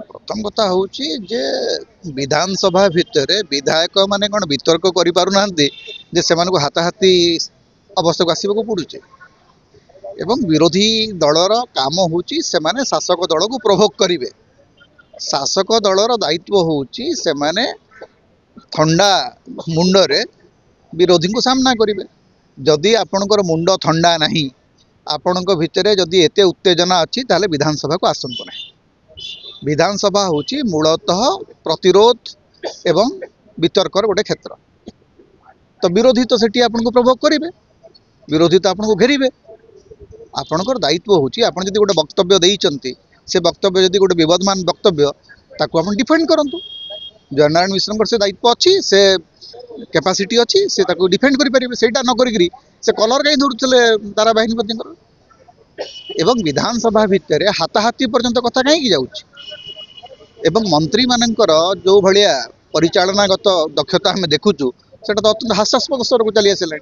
प्रथम कथा हूँ जे विधानसभा भितर विधायक माने कौन वितर्क करें जे से हाथाहाथी अवस्था को आसवाक पड़ुचे एवं विरोधी दलर काम हूँ से शासक दल को प्रोभोक करेंगे। शासक दलर दायित्व हूँ से ठंडा मुंडरे विरोधी को सामना करेंगे। जदि आपणकर मुंड ठंडा नहीं आपण भितर जदि एत उत्तेजना अच्छी ताले विधानसभा को आसतु ना। विधानसभा हूँ मूलतः प्रतिरोध एवं वितर्कर गोटे क्षेत्र। तो विरोधी तो सेठी आपन को प्रभोग करेंगे, विरोधी तो आपन को घेरिबे। आपणकर दायित्व हूँ आपन जदि गोटे वक्तव्य देइचंती से वक्तव्य जदि गोटे विवादमान वक्तव्य ताकू आपन डिफेंड करंतु। जयनारायण मिश्र से दायित्व अच्छी से कैपेसिटी अच्छी से ताकू डिफेंड करि परिबे। सेटा न करिकरी से कलर कहीं धरुले धारावाहिनी पतिंकर एवं विधानसभा भितर हाथाहाथी पर्यंत कथा कहीं जाउछि एवं मंत्री मानकर जो भाया परिचालनागत दक्षता आम देखुचु से अत्यंत हास्यास्पद स्तर को चली आसानी।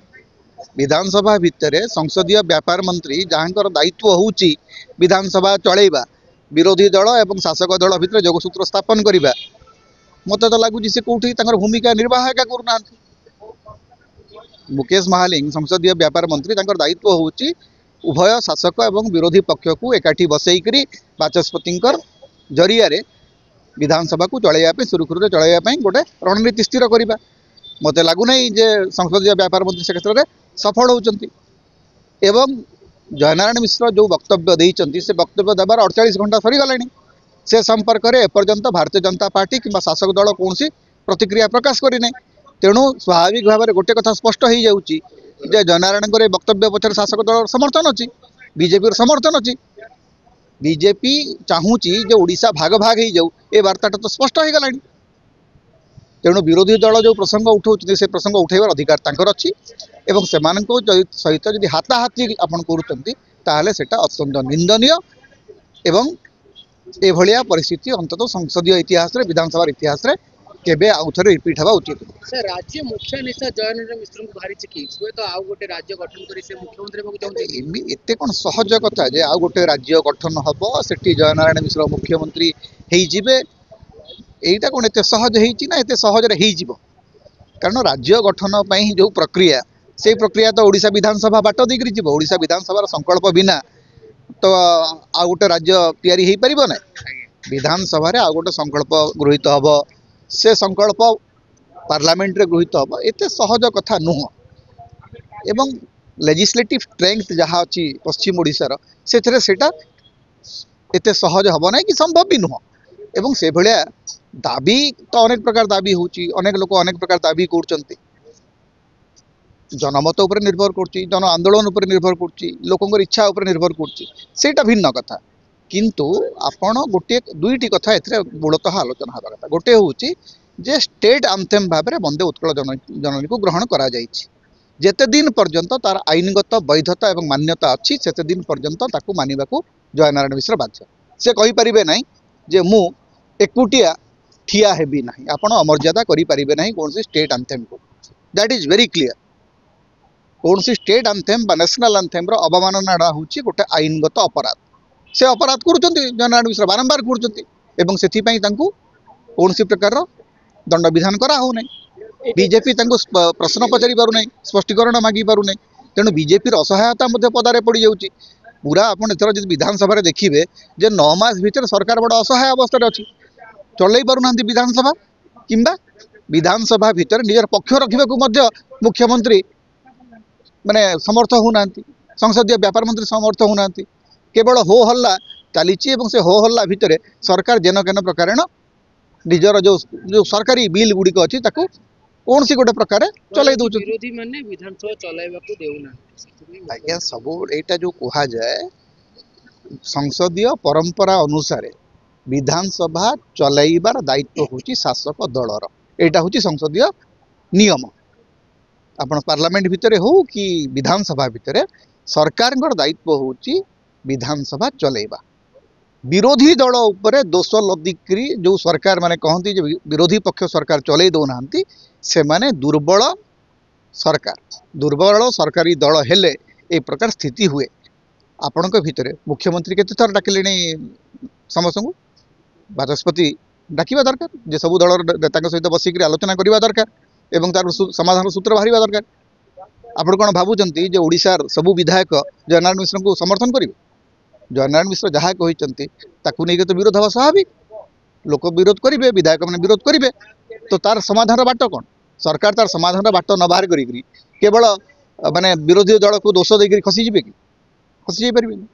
विधानसभा भितर संसदीय व्यापार मंत्री जहाँकर दायित्व हूँ विधानसभा चलैबा विरोधी दल एवं शासक दल भितर जोगसूत्र स्थापन करने मत तो लगुच से कौटी भूमिका निर्वाह एका करूना। मुकेश महालिंग संसदीय व्यापार मंत्री दायित्व हूँ उभय शासक एवं विरोधी पक्ष को एकाठी बसईकरी बाचस्पति जरिया विधानसभा को चलैया सुरुखुरु चलैया गोटे रणनीति स्थिर करवा। मत लगुना जे संसदीय व्यापार मंत्री से क्षेत्र में सफल होती। एवं जयनारायण मिश्र जो वक्तव्य देइचंती से वक्तव्य देवार 48 घंटा सरीगला से संपर्क में एपर्यंत भारतीय जनता पार्टी कि शासक दल कौन प्रतिक्रिया प्रकाश करना। तेणु स्वाभाविक भाव में गोटे कथा स्पष्ट हो जाऊँगी जे जयनारायण वक्तव्य पचर शासक दल समर्थन अच्छी, बीजेपी समर्थन अच्छी। बीजेपी चाहूँगी जे ओडिशा भाग भाग हो जाऊ ए वार्ताटा तो स्पष्ट हो गला। तेणु विरोधी दल जो प्रसंग उठाऊँ से प्रसंग उठेबार अधिकार तांकर अच्छी एवं सेमाननको सहित जदि हाथाहाथी आपण करूचंती ताहले सेटा अत्यंत निंदनीय एवं एभलिया परिस्थिति अंततः संसदीय इतिहास रे विधानसभा इतिहास रे केबे आउ थरे रिपीट हवा उचित। सर राज्य मुख्य नेता जयनारायण मिश्र को भारी चिकी हुए तो आउ गोटे राज्य गठन करी से मुख्यमंत्री को चाहते एते कोन सहज कथा जे आउ गोटे राज्य गठन हबो सेठी जयनारायण मिश्र मुख्यमंत्री हेई जिबे। एटा कोन एते सहज हेइची ना एते सहज रे हेई जिवो। कारण राज्य गठन पई जो प्रक्रिया से प्रक्रिया तो ओडिशा विधानसभा बाट देकरी जीवो। ओडिशा विधानसभा संकल्प बिना तो आउ गोटे राज्य तैयारी हेई परिबो ना। विधानसभा रे आउ गोटे संकल्प गृहीत हबो से संकल्प पार्लियामेंट रे गृहीत हबो एते सहज कथा नुह। एवं लेजिस्लेटिव स्ट्रेंथ जहाँ अच्छी पश्चिम ओडिशार सेथरे सेटा एते सहज हबो ना कि संभव भी नुह। एवं से भलिया दाबी तो अनेक प्रकार दाबी होची, अनेक लोक अनेक प्रकार दाबी करचंती। जनमत उपर निर्भर करची, जन आंदोलन उपर निर्भर करची, लोकंकर इच्छा उपर निर्भर करची, सेटा भिन्न कथा। किंतु आपण गोटे दुईटी कथा एथरे मूलतः आलोचना हवा कथा। गोटे होची जे स्टेट आंथेम भाबरे वंदे उत्कल जननी को ग्रहण करा जायछि। जेते दिन पर्यंत तार आईनगत वैधता एवं मान्यता अच्छी सेते दिन पर्यंत ताकू मानिबाकू जयनारायण मिश्र बाध्य। से कहि परिबे नाही जे मु एकुटिया ठिया हेबी नाही, आपण अमर्यादा करि परिबे नाही कोनसी स्टेट आंथेम को। That is very clear. कोनसी स्टेट आंथेम बा नेशनल आंथेम रो अवमानना होची गोटे आईनगत अपराध। से अपराध करुचंती जयनारायण मिश्र बारंबार करुचंती एवं सेथि पई तांकू कोनसी प्रकार रो दंड विधान करा हो नहीं। बीजेपी तांकू प्रश्न पचारि पारु नहीं, स्पष्टीकरण मागी पारु नहीं। तेणु बीजेपी असहायता मध्य पदारे पड़ जाउची। पूरा आपण एथर जदि विधानसभा रे देखिबे जे 9 मास भितर सरकार बड़ असहाय अवस्था रे अछि। चलै पारु नांती विधानसभा किंबा विधानसभा भितर निजर पक्ष रखिबाकू मध्य मुख्यमंत्री माने समर्थ हो नांती, संसदीय व्यापार मंत्री समर्थ हो नांती। केवल हो हल्ला चली से हो हल्ला भितर सरकार जेन केन प्रकार निजर जो जो सरकारी बिल गुड़िक अच्छी कौन सी गोटे प्रकार चल दौर विरोधी माने विधानसभा चलाइबा को देउना। आज्ञा सब एटा जो कहा जाए संसदीय परंपरा अनुसार विधानसभा चलाइबार दायित्व होची शासक दलर। एटा होची संसदीय नियम। आपण पार्लियामेंट भितर हो कि विधानसभा भितर सरकार दायित्व होची विधानसभा चलाइबा। विरोधी दल उपरे दोष लदिक्री जो सरकार माने कहती जे विरोधी पक्ष सरकार चलै दौना से माने दुर्बल सरकारी दल हेले ए प्रकार स्थिति हुए। आपण भितर मुख्यमंत्री केते थर डाकिले समस्त को ବାଚସ୍ପତି ଡାକିବା ଦରକାର ଯେ ସବୁ ଦଳର ନେତାଙ୍କ ସହିତ ବସିକରି ଆଲୋଚନା କରିବା ଦରକାର ଏବଂ ତାର ସମାଧାନ ସୂତ୍ର ବାହାରିବା ଦରକାର। ଆପଣ କ'ଣ ଭାବୁଛନ୍ତି ଯେ ଓଡ଼ିଶାର ସବୁ ବିଧାୟକ ଜୟନାରାୟଣ ମିଶ୍ରଙ୍କୁ ସମର୍ଥନ କରିବେ? ଜୟନାରାୟଣ ମିଶ୍ର ଯାହା କହିଛନ୍ତି ତାକୁ ନେଇକି ତ ବିରୋଧ ହେବା ସ୍ୱାଭାବିକ। ଲୋକ ବିରୋଧ କରିବେ, ବିଧାୟକମାନେ ବିରୋଧ କରିବେ, ତ ତାର ସମାଧାନର ବାଟ କ'ଣ? ସରକାର ତାର ସମାଧାନର ବାଟ ନ ବାହାର କରିକିରି କେବଳ ମାନେ ବିରୋଧୀ ଦଳକୁ ଦୋଷ ଦେଇକରି ଖସିଯିବେ କି? ଖସି ଯାଇପାରିବେନି।